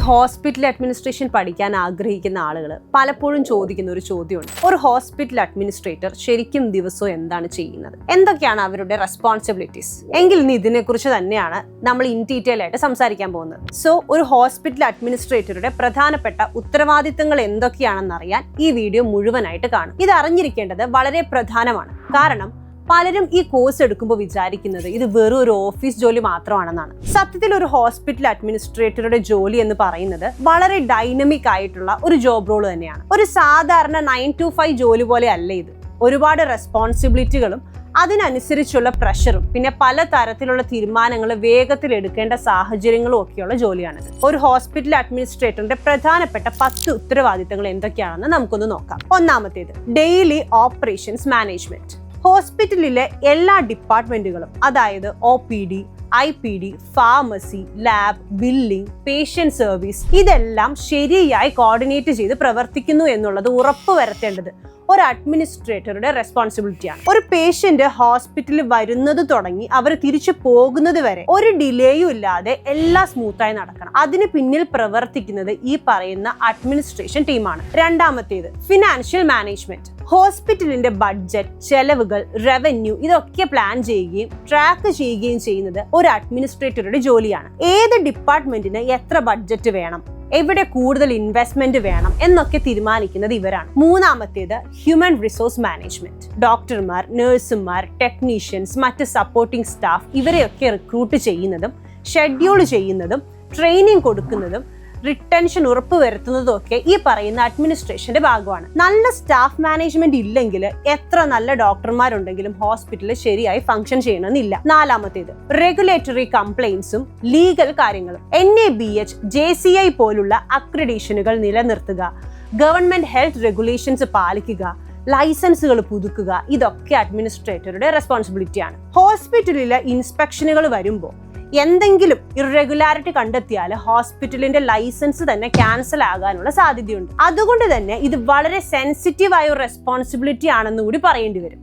Hospital administration പഠിക്കാൻ ആഗ്രഹിക്കുന്ന ആളുകൾ പലപ്പോഴും ചോദിക്കുന്ന ഒരു ചോദ്യമുണ്ട്. ഒരു ഹോസ്പിറ്റൽ അഡ്മിനിസ്ട്രേറ്റർ ശരിക്കും ദിവസവും എന്താണ് ചെയ്യുന്നത്, എന്തൊക്കെയാണ് അവരുടെ റെസ്പോൺസിബിലിറ്റീസ്? എങ്കിൽ ഇന്ന് ഇതിനെക്കുറിച്ച് തന്നെയാണ് നമ്മൾ ഇൻ ഡീറ്റെയിൽ ആയിട്ട് സംസാരിക്കാൻ പോകുന്നത്. സോ ഒരു ഹോസ്പിറ്റൽ അഡ്മിനിസ്ട്രേറ്ററുടെ പ്രധാനപ്പെട്ട ഉത്തരവാദിത്തങ്ങൾ എന്തൊക്കെയാണെന്ന് അറിയാൻ ഈ വീഡിയോ മുഴുവനായിട്ട് കാണും. ഇത് അറിഞ്ഞിരിക്കേണ്ടത് വളരെ പ്രധാനമാണ്. കാരണം പലരും ഈ കോഴ്സ് എടുക്കുമ്പോൾ വിചാരിക്കുന്നത് ഇത് വെറും ഒരു ഓഫീസ് ജോലി മാത്രമാണെന്നാണ്. സത്യത്തിൽ ഒരു ഹോസ്പിറ്റൽ അഡ്മിനിസ്ട്രേറ്ററുടെ ജോലി എന്ന് പറയുന്നത് വളരെ ഡൈനമിക് ആയിട്ടുള്ള ഒരു ജോബ് റോൾ തന്നെയാണ്. ഒരു സാധാരണ 9 to 5 ജോലി പോലെ അല്ല ഇത്. ഒരുപാട് റെസ്പോൺസിബിലിറ്റികളും അതിനനുസരിച്ചുള്ള പ്രഷറും പിന്നെ പല തരത്തിലുള്ള തീരുമാനങ്ങൾ വേഗത്തിൽ എടുക്കേണ്ട സാഹചര്യങ്ങളും ഒക്കെയുള്ള ജോലിയാണിത്. ഒരു ഹോസ്പിറ്റൽ അഡ്മിനിസ്ട്രേറ്ററിന്റെ പ്രധാനപ്പെട്ട 10 ഉത്തരവാദിത്തങ്ങൾ എന്തൊക്കെയാണെന്ന് നമുക്കൊന്ന് നോക്കാം. ഒന്നാമത്തേത് ഡെയിലി ഓപ്പറേഷൻസ് മാനേജ്മെന്റ്. ഹോസ്പിറ്റലിലെ എല്ലാ ഡിപ്പാർട്ട്മെന്റുകളും, അതായത് OPD, IPD, pharmacy, lab, billing, patient service, ഇതെല്ലാം ശരിയായി കോർഡിനേറ്റ് ചെയ്ത് പ്രവർത്തിക്കുന്നു എന്നുള്ളത് ഉറപ്പുവരുത്തേണ്ടത് ഒരു അഡ്മിനിസ്ട്രേറ്ററുടെ റെസ്പോൺസിബിലിറ്റിയാണ്. ഒരു പേഷ്യന്റ് ഹോസ്പിറ്റലിൽ വരുന്നത് തുടങ്ങി അവർ തിരിച്ചു പോകുന്നത് വരെ ഒരു ഡിലേയും ഇല്ലാതെ എല്ലാം സ്മൂത്തായി നടക്കണം. അതിന് പിന്നിൽ പ്രവർത്തിക്കുന്നത് ഈ പറയുന്ന അഡ്മിനിസ്ട്രേഷൻ ടീമാണ്. രണ്ടാമത്തേത് ഫിനാൻഷ്യൽ മാനേജ്മെന്റ്. ഹോസ്പിറ്റലിന്റെ ബഡ്ജറ്റ്, ചെലവുകൾ, റവന്യൂ ഇതൊക്കെ പ്ലാൻ ചെയ്യുകയും ട്രാക്ക് ചെയ്യുകയും ചെയ്യുന്നത് ഒരു അഡ്മിനിസ്ട്രേറ്ററുടെ ജോലിയാണ്. ഏത് ഡിപ്പാർട്ട്മെന്റിന് എത്ര ബഡ്ജറ്റ് വേണം, എവിടെ കൂടുതൽ ഇൻവെസ്റ്റ്മെന്റ് വേണം എന്നൊക്കെ തീരുമാനിക്കുന്നത് ഇവരാണ്. മൂന്നാമത്തേത് ഹ്യൂമൻ റിസോഴ്സ് മാനേജ്മെന്റ്. ഡോക്ടർമാർ, നഴ്സുമാർ, ടെക്നീഷ്യൻസ്, മറ്റ് സപ്പോർട്ടിംഗ് സ്റ്റാഫ് ഇവരെയൊക്കെ റിക്രൂട്ട് ചെയ്യുന്നതും ഷെഡ്യൂൾ ചെയ്യുന്നതും ട്രെയിനിങ് കൊടുക്കുന്നതും റിട്ടൻഷൻ ഉറപ്പുവരുത്തുന്നതും ഒക്കെ ഈ പറയുന്ന അഡ്മിനിസ്ട്രേഷന്റെ ഭാഗമാണ്. നല്ല സ്റ്റാഫ് മാനേജ്മെന്റ് ഇല്ലെങ്കിൽ എത്ര നല്ല ഡോക്ടർമാരുണ്ടെങ്കിലും ഹോസ്പിറ്റലിൽ ശരിയായി ഫംഗ്ഷൻ ചെയ്യണമെന്നില്ല. നാലാമത്തേത് റെഗുലേറ്ററി കംപ്ലയിൻസും ലീഗൽ കാര്യങ്ങളും. NABH, JCI പോലുള്ള അക്രഡിറ്റേഷനുകൾ നിലനിർത്തുക, ഗവൺമെന്റ് ഹെൽത്ത് റെഗുലേഷൻസ് പാലിക്കുക, ലൈസൻസുകൾ പുതുക്കുക, ഇതൊക്കെ അഡ്മിനിസ്ട്രേറ്ററുടെ റെസ്പോൺസിബിലിറ്റിയാണ്. ഹോസ്പിറ്റലിലെ ഇൻസ്പെക്ഷനുകൾ വരുമ്പോൾ എന്തെങ്കിലും ഇറഗുലാരിറ്റി കണ്ടെത്തിയാൽ ഹോസ്പിറ്റലിന്റെ ലൈസൻസ് തന്നെ ക്യാൻസൽ ആകാനുള്ള സാധ്യതയുണ്ട്. അതുകൊണ്ട് തന്നെ ഇത് വളരെ സെൻസിറ്റീവ് ആയ ഒരു റെസ്പോൺസിബിലിറ്റി ആണെന്ന് കൂടി പറയേണ്ടി വരും.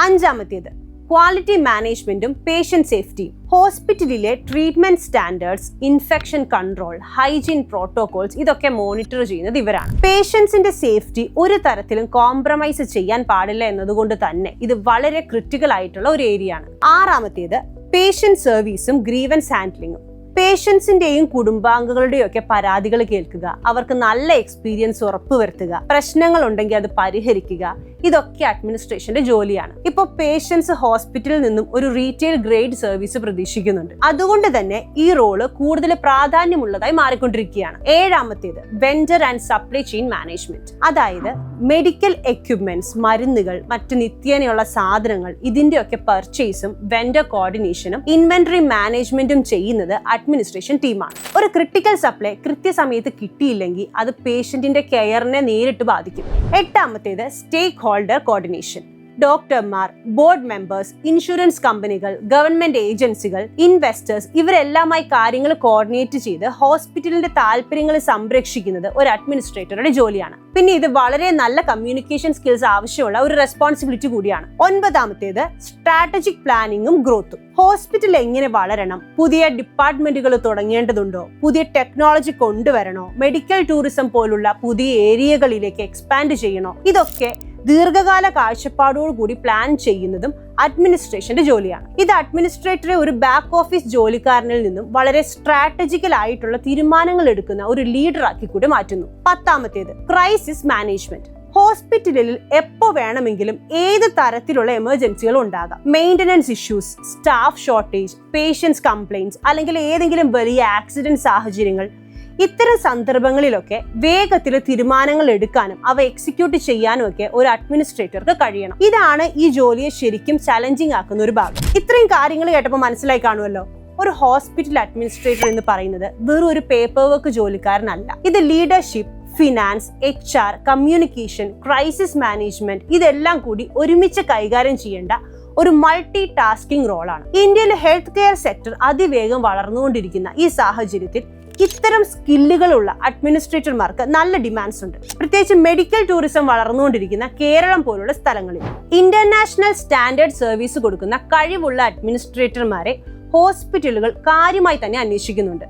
അഞ്ചാമത്തേത് ക്വാളിറ്റി മാനേജ്മെന്റും പേഷ്യന്റ് സേഫ്റ്റിയും. ഹോസ്പിറ്റലിലെ treatment standards, infection control, hygiene protocols ഇതൊക്കെ മോണിറ്റർ ചെയ്യുന്നത് ഇവരാണ്. പേഷ്യൻസിന്റെ സേഫ്റ്റി ഒരു തരത്തിലും കോംപ്രമൈസ് ചെയ്യാൻ പാടില്ല എന്നതുകൊണ്ട് തന്നെ ഇത് വളരെ ക്രിട്ടിക്കൽ ആയിട്ടുള്ള ഒരു ഏരിയ ആണ്. ആറാമത്തേത് പേഷ്യന്റ് സർവീസും ഗ്രീവൻസ് ഹാൻഡ്ലിങ്ങും. പേഷ്യൻസിന്റെയും കുടുംബാംഗങ്ങളുടെയും ഒക്കെ പരാതികൾ കേൾക്കുക, അവർക്ക് നല്ല എക്സ്പീരിയൻസ് ഉറപ്പുവരുത്തുക, പ്രശ്നങ്ങൾ ഉണ്ടെങ്കിൽ അത് പരിഹരിക്കുക, ഇതൊക്കെ അഡ്മിനിസ്ട്രേഷന്റെ ജോലിയാണ്. ഇപ്പൊ പേഷ്യൻസ് ഹോസ്പിറ്റലിൽ നിന്നും ഒരു റീറ്റെയിൽ ഗ്രേഡ് സർവീസ് പ്രതീക്ഷിക്കുന്നുണ്ട്. അതുകൊണ്ട് തന്നെ ഈ റോള് കൂടുതൽ പ്രാധാന്യമുള്ളതായി മാറിക്കൊണ്ടിരിക്കുകയാണ്. ഏഴാമത്തേത് vendor and supply chain management. അതായത് മെഡിക്കൽ എക്യുപ്മെന്റ്സ്, മരുന്നുകൾ, മറ്റ് നിത്യേനയുള്ള സാധനങ്ങൾ ഇതിന്റെ ഒക്കെ പർച്ചേസും വെൻഡർ കോർഡിനേഷനും ഇൻവെന്ററി മാനേജ്മെന്റും ചെയ്യുന്നത് അഡ്മിനിസ്ട്രേഷൻ ടീമാണ്. ഒരു ക്രിട്ടിക്കൽ സപ്ലൈ കൃത്യസമയത്ത് കിട്ടിയില്ലെങ്കിൽ അത് പേഷ്യന്റിന്റെ കെയറിനെ നേരിട്ട് ബാധിക്കും. എട്ടാമത്തേത് സ്റ്റേക്ക് ഹോൾഡർ കോർഡിനേഷൻ. ഡോക്ടർമാർ, ബോർഡ് മെമ്പേഴ്സ്, ഇൻഷുറൻസ് കമ്പനികൾ, ഗവൺമെന്റ് ഏജൻസികൾ, ഇൻവെസ്റ്റേഴ്സ് ഇവരെല്ലാമായി കാര്യങ്ങൾ കോർഡിനേറ്റ് ചെയ്ത് ഹോസ്പിറ്റലിന്റെ താല്പര്യങ്ങൾ സംരക്ഷിക്കുന്നത് ഒരു അഡ്മിനിസ്ട്രേറ്ററുടെ ജോലിയാണ്. പിന്നെ ഇത് വളരെ നല്ല കമ്മ്യൂണിക്കേഷൻ സ്കിൽസ് ആവശ്യമുള്ള ഒരു റെസ്പോൺസിബിലിറ്റി കൂടിയാണ്. ഒൻപതാമത്തേത് സ്ട്രാറ്റജിക് പ്ലാനിങ്ങും ഗ്രോത്തും. ഹോസ്പിറ്റൽ എങ്ങനെ വളരണം, പുതിയ ഡിപ്പാർട്ട്മെന്റുകൾ തുടങ്ങേണ്ടതുണ്ടോ, പുതിയ ടെക്നോളജി കൊണ്ടുവരണോ, മെഡിക്കൽ ടൂറിസം പോലുള്ള പുതിയ ഏരിയകളിലേക്ക് എക്സ്പാൻഡ് ചെയ്യണോ, ഇതൊക്കെ ദീർഘകാല കാഴ്ചപ്പാടോടുകൂടി പ്ലാൻ ചെയ്യുന്നതും അഡ്മിനിസ്ട്രേഷന്റെ ജോലിയാണ്. ഇത് അഡ്മിനിസ്ട്രേറ്ററെ ഒരു ബാക്ക് ഓഫീസ് ജോലിക്കാരനിൽ നിന്നും വളരെ സ്ട്രാറ്റജിക്കൽ ആയിട്ടുള്ള തീരുമാനങ്ങൾ എടുക്കുന്ന ഒരു ലീഡറാക്കി കൂടി മാറ്റുന്നു. പത്താമത്തേത് ക്രൈസിസ് മാനേജ്മെന്റ്. ഹോസ്പിറ്റലിൽ എപ്പോ വേണമെങ്കിലും ഏത് തരത്തിലുള്ള എമർജൻസികളും ഉണ്ടാകാം. Maintenance issues, staff shortage, patients complaints അല്ലെങ്കിൽ ഏതെങ്കിലും വലിയ ആക്സിഡന്റ് സാഹചര്യങ്ങൾ, ഇത്തരം സന്ദർഭങ്ങളിലൊക്കെ വേഗത്തിൽ തീരുമാനങ്ങൾ എടുക്കാനും അവ എക്സിക്യൂട്ട് ചെയ്യാനും ഒക്കെ ഒരു അഡ്മിനിസ്ട്രേറ്റർക്ക് കഴിയണം. ഇതാണ് ഈ ജോലിയെ ശരിക്കും ചലഞ്ചിങ് ആക്കുന്ന ഒരു ഭാഗം. ഇത്രയും കാര്യങ്ങൾ കേട്ടപ്പോൾ മനസ്സിലായി കാണുമല്ലോ. ഒരു ഹോസ്പിറ്റൽ അഡ്മിനിസ്ട്രേറ്റർ എന്ന് പറയുന്നത് വെറും ഒരു പേപ്പർ വർക്ക് ജോലിക്കാരനല്ല. ഇത് leadership, finance, HR, communication, crisis management ഇതെല്ലാം കൂടി ഒരുമിച്ച് കൈകാര്യം ചെയ്യേണ്ട ഒരു മൾട്ടി ടാസ്കിംഗ് റോളാണ്. ഇന്ത്യയിലെ ഹെൽത്ത് കെയർ സെക്ടർ അതിവേഗം വളർന്നുകൊണ്ടിരിക്കുന്ന ഈ സാഹചര്യത്തിൽ ഇത്തരം സ്കില്ലുകളുള്ള അഡ്മിനിസ്ട്രേറ്റർമാർക്ക് നല്ല ഡിമാൻഡ്സ് ഉണ്ട്. പ്രത്യേകിച്ച് മെഡിക്കൽ ടൂറിസം വളർന്നുകൊണ്ടിരിക്കുന്ന കേരളം പോലുള്ള സ്ഥലങ്ങളിൽ ഇന്റർനാഷണൽ സ്റ്റാൻഡേർഡ് സർവീസ് കൊടുക്കുന്ന കഴിവുള്ള അഡ്മിനിസ്ട്രേറ്റർമാരെ ഹോസ്പിറ്റലുകൾ കാര്യമായി തന്നെ അന്വേഷിക്കുന്നുണ്ട്.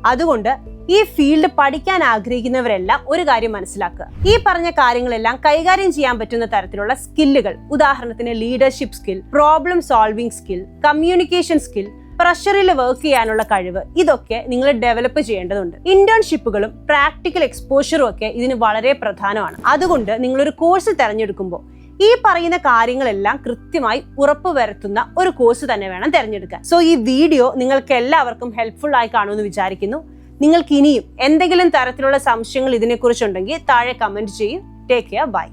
അതുകൊണ്ട് ഈ ഫീൽഡ് പഠിക്കാൻ ആഗ്രഹിക്കുന്നവരെല്ലാം ഒരു കാര്യം മനസ്സിലാക്കുക. ഈ പറഞ്ഞ കാര്യങ്ങളെല്ലാം കൈകാര്യം ചെയ്യാൻ പറ്റുന്ന തരത്തിലുള്ള സ്കില്ലുകൾ, ഉദാഹരണത്തിന് leadership skill, problem solving skill, communication skill, പ്രഷറിൽ വർക്ക് ചെയ്യാനുള്ള കഴിവ്, ഇതൊക്കെ നിങ്ങൾ ഡെവലപ്പ് ചെയ്യേണ്ടതുണ്ട്. ഇന്റേൺഷിപ്പുകളും പ്രാക്ടിക്കൽ എക്സ്പോഷറും ഒക്കെ ഇതിന് വളരെ പ്രധാനമാണ്. അതുകൊണ്ട് നിങ്ങളൊരു കോഴ്സ് തിരഞ്ഞെടുക്കുമ്പോൾ ഈ പറയുന്ന കാര്യങ്ങളെല്ലാം കൃത്യമായി ഉറപ്പുവരുത്തുന്ന ഒരു കോഴ്സ് തന്നെ വേണം തിരഞ്ഞെടുക്കാൻ. സോ ഈ വീഡിയോ നിങ്ങൾക്ക് എല്ലാവർക്കും ഹെൽപ്ഫുൾ ആയി കാണുമെന്ന് വിചാരിക്കുന്നു. നിങ്ങൾക്ക് ഇനിയും എന്തെങ്കിലും തരത്തിലുള്ള സംശയങ്ങൾ ഇതിനെക്കുറിച്ചുണ്ടെങ്കിൽ താഴെ കമന്റ് ചെയ്യും. Take care, by.